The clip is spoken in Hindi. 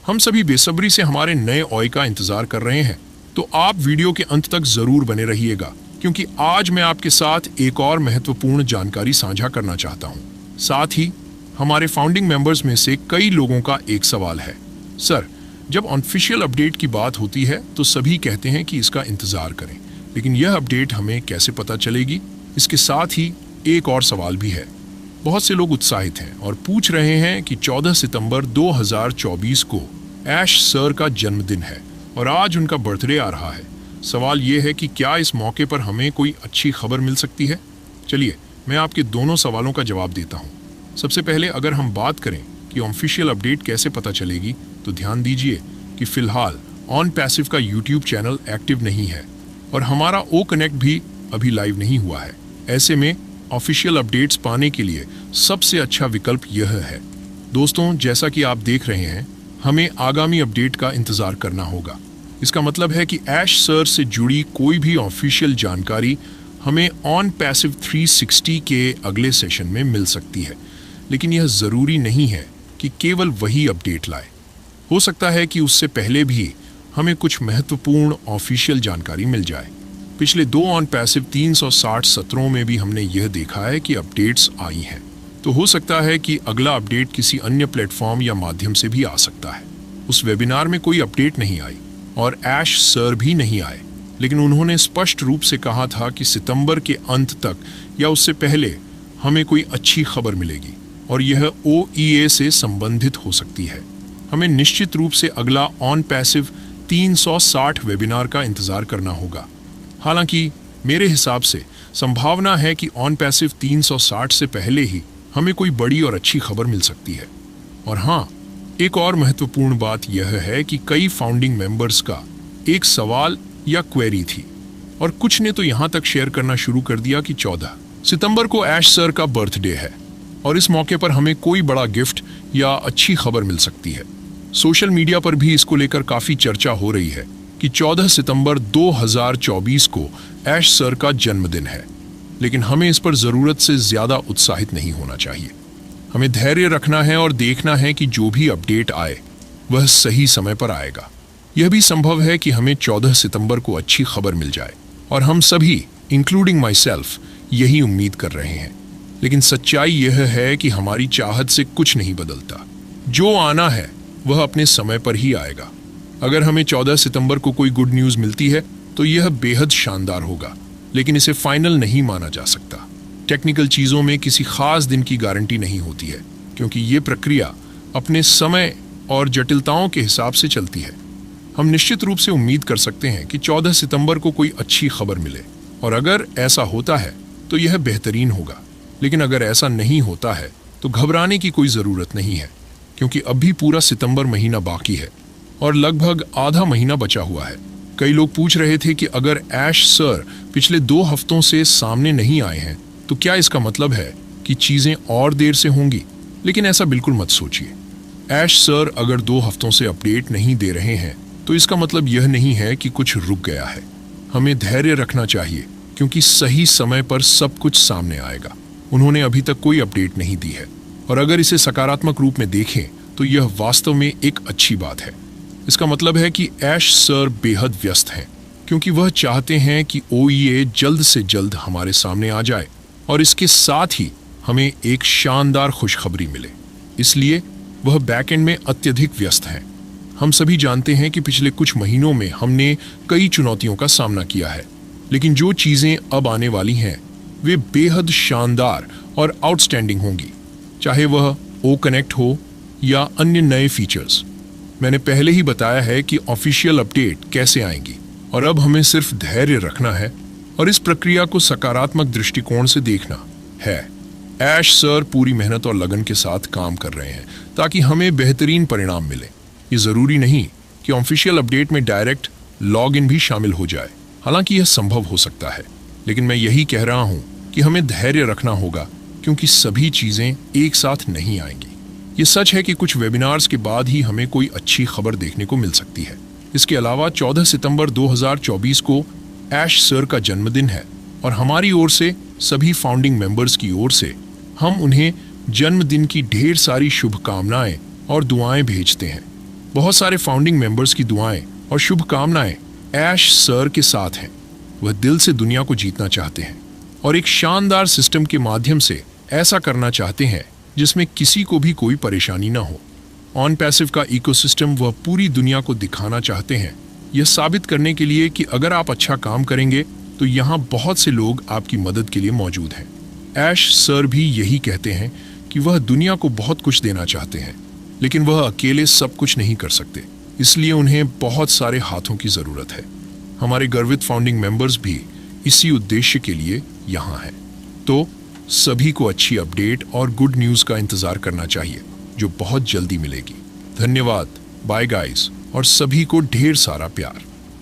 हम सभी बेसब्री से हमारे नए ओए का इंतजार कर रहे हैं, तो आप वीडियो के अंत तक जरूर बने रहिएगा, क्योंकि आज मैं आपके साथ एक और महत्वपूर्ण जानकारी साझा करना चाहता हूं। साथ ही हमारे फाउंडिंग मेंबर्स में से कई लोगों का एक सवाल है, सर जब ऑफिशियल अपडेट की बात होती है तो सभी कहते हैं कि इसका इंतजार करें, लेकिन यह अपडेट हमें कैसे पता चलेगी? इसके साथ ही एक और सवाल भी है। बहुत से लोग उत्साहित हैं और पूछ रहे हैं कि 14 सितंबर 2024 को ऐश सर का जन्मदिन है और आज उनका बर्थडे आ रहा है। सवाल यह है कि क्या इस मौके पर हमें कोई अच्छी खबर मिल सकती है? चलिए मैं आपके दोनों सवालों का जवाब देता हूं। सबसे पहले अगर हम बात करें कि ऑफिशियल अपडेट कैसे पता चलेगी, तो ध्यान दीजिए कि फिलहाल ऑन पैसिव का यूट्यूब चैनल एक्टिव नहीं है और हमारा ओ कनेक्ट भी अभी लाइव नहीं हुआ है। ऐसे में ऑफिशियल अपडेट्स पाने के लिए सबसे अच्छा विकल्प यह है। दोस्तों, जैसा कि आप देख रहे हैं, हमें आगामी अपडेट का इंतजार करना होगा। इसका मतलब है कि ऐश सर से जुड़ी कोई भी ऑफिशियल जानकारी हमें ऑन पैसिव 360 के अगले सेशन में मिल सकती है, लेकिन यह जरूरी नहीं है कि केवल वही अपडेट लाए। हो सकता है कि उससे पहले भी हमें कुछ महत्वपूर्ण ऑफिशियल जानकारी मिल जाए। पिछले 2 ऑन पैसिव 360 सत्रों में भी हमने यह देखा है कि अपडेट्स आई हैं, तो हो सकता है कि अगला अपडेट किसी अन्य प्लेटफॉर्म या माध्यम से भी आ सकता है। उस वेबिनार में कोई अपडेट नहीं आई और ऐश सर भी नहीं आए, लेकिन उन्होंने स्पष्ट रूप से कहा था कि सितंबर के अंत तक या उससे पहले हमें कोई अच्छी खबर मिलेगी और यह OEA से संबंधित हो सकती है। हमें निश्चित रूप से अगला ऑन पैसिव 360 वेबिनार का इंतजार करना होगा। हालांकि मेरे हिसाब से संभावना है कि ऑन पैसिव 360 से पहले ही हमें कोई बड़ी और अच्छी खबर मिल सकती है। और हाँ, एक और महत्वपूर्ण बात यह है कि कई फाउंडिंग मेंबर्स का एक सवाल या क्वेरी थी और कुछ ने तो यहां तक शेयर करना शुरू कर दिया कि 14 सितंबर को ऐश सर का बर्थडे है और इस मौके पर हमें कोई बड़ा गिफ्ट या अच्छी खबर मिल सकती है। सोशल मीडिया पर भी इसको लेकर काफी चर्चा हो रही है कि 14 सितंबर 2024 को ऐश सर का जन्मदिन है, लेकिन हमें इस पर जरूरत से ज्यादा उत्साहित नहीं होना चाहिए। हमें धैर्य रखना है और देखना है कि जो भी अपडेट आए वह सही समय पर आएगा। यह भी संभव है कि हमें 14 सितंबर को अच्छी खबर मिल जाए और हम सभी इंक्लूडिंग माई सेल्फ यही उम्मीद कर रहे हैं, लेकिन सच्चाई यह है कि हमारी चाहत से कुछ नहीं बदलता। जो आना है वह अपने समय पर ही आएगा। अगर हमें 14 सितंबर को कोई गुड न्यूज़ मिलती है तो यह बेहद शानदार होगा, लेकिन इसे फाइनल नहीं माना जा सकता। टेक्निकल चीज़ों में किसी खास दिन की गारंटी नहीं होती है, क्योंकि ये प्रक्रिया अपने समय और जटिलताओं के हिसाब से चलती है। हम निश्चित रूप से उम्मीद कर सकते हैं कि 14 सितंबर को कोई अच्छी खबर मिले, और अगर ऐसा होता है तो यह बेहतरीन होगा। लेकिन अगर ऐसा नहीं होता है तो घबराने की कोई ज़रूरत नहीं है, क्योंकि अभी पूरा सितंबर महीना बाकी है और लगभग आधा महीना बचा हुआ है। कई लोग पूछ रहे थे कि अगर ऐश सर पिछले 2 हफ्तों से सामने नहीं आए हैं तो क्या इसका मतलब है कि चीज़ें और देर से होंगी? लेकिन ऐसा बिल्कुल मत सोचिए। ऐश सर अगर 2 हफ्तों से अपडेट नहीं दे रहे हैं तो इसका मतलब यह नहीं है कि कुछ रुक गया है। हमें धैर्य रखना चाहिए, क्योंकि सही समय पर सब कुछ सामने आएगा। उन्होंने अभी तक कोई अपडेट नहीं दी है, और अगर इसे सकारात्मक रूप में देखें तो यह वास्तव में एक अच्छी बात है। इसका मतलब है कि ऐश सर बेहद व्यस्त हैं, क्योंकि वह चाहते हैं कि OEA जल्द से जल्द हमारे सामने आ जाए और इसके साथ ही हमें एक शानदार खुशखबरी मिले। इसलिए वह बैकएंड में अत्यधिक व्यस्त हैं। हम सभी जानते हैं कि पिछले कुछ महीनों में हमने कई चुनौतियों का सामना किया है, लेकिन जो चीज़ें अब आने वाली हैं वे बेहद शानदार और आउटस्टैंडिंग होंगी, चाहे वह ओ कनेक्ट हो या अन्य नए फीचर्स। मैंने पहले ही बताया है कि ऑफिशियल अपडेट कैसे आएंगी, और अब हमें सिर्फ धैर्य रखना है और इस प्रक्रिया को सकारात्मक दृष्टिकोण से देखना है। ऐश सर पूरी मेहनत और लगन के साथ काम कर रहे हैं ताकि हमें बेहतरीन परिणाम मिले। ये ज़रूरी नहीं कि ऑफिशियल अपडेट में डायरेक्ट लॉग इन भी शामिल हो जाए, हालांकि यह संभव हो सकता है, लेकिन मैं यही कह रहा हूँ कि हमें धैर्य रखना होगा, क्योंकि सभी चीज़ें एक साथ नहीं आएंगी। ये सच है कि कुछ वेबिनार्स के बाद ही हमें कोई अच्छी खबर देखने को मिल सकती है। इसके अलावा 14 सितंबर 2024 को ऐश सर का जन्मदिन है, और हमारी ओर से, सभी फाउंडिंग मेंबर्स की ओर से, हम उन्हें जन्मदिन की ढेर सारी शुभकामनाएं और दुआएं भेजते हैं। बहुत सारे फाउंडिंग मेंबर्स की दुआएं और शुभकामनाएं ऐश सर के साथ हैं। वह दिल से दुनिया को जीतना चाहते हैं और एक शानदार सिस्टम के माध्यम से ऐसा करना चाहते हैं जिसमें किसी को भी कोई परेशानी ना हो। ऑन पैसिव का इकोसिस्टम वह पूरी दुनिया को दिखाना चाहते हैं, यह साबित करने के लिए कि अगर आप अच्छा काम करेंगे तो यहाँ बहुत से लोग आपकी मदद के लिए मौजूद हैं। ऐश सर भी यही कहते हैं कि वह दुनिया को बहुत कुछ देना चाहते हैं, लेकिन वह अकेले सब कुछ नहीं कर सकते, इसलिए उन्हें बहुत सारे हाथों की जरूरत है। हमारे गर्वित फाउंडिंग मेंबर्स भी इसी उद्देश्य के लिए यहाँ हैं। तो सभी को अच्छी अपडेट और गुड न्यूज़ का इंतजार करना चाहिए, जो बहुत जल्दी मिलेगी। धन्यवाद, बाय गाइस, और सभी को ढेर सारा प्यार।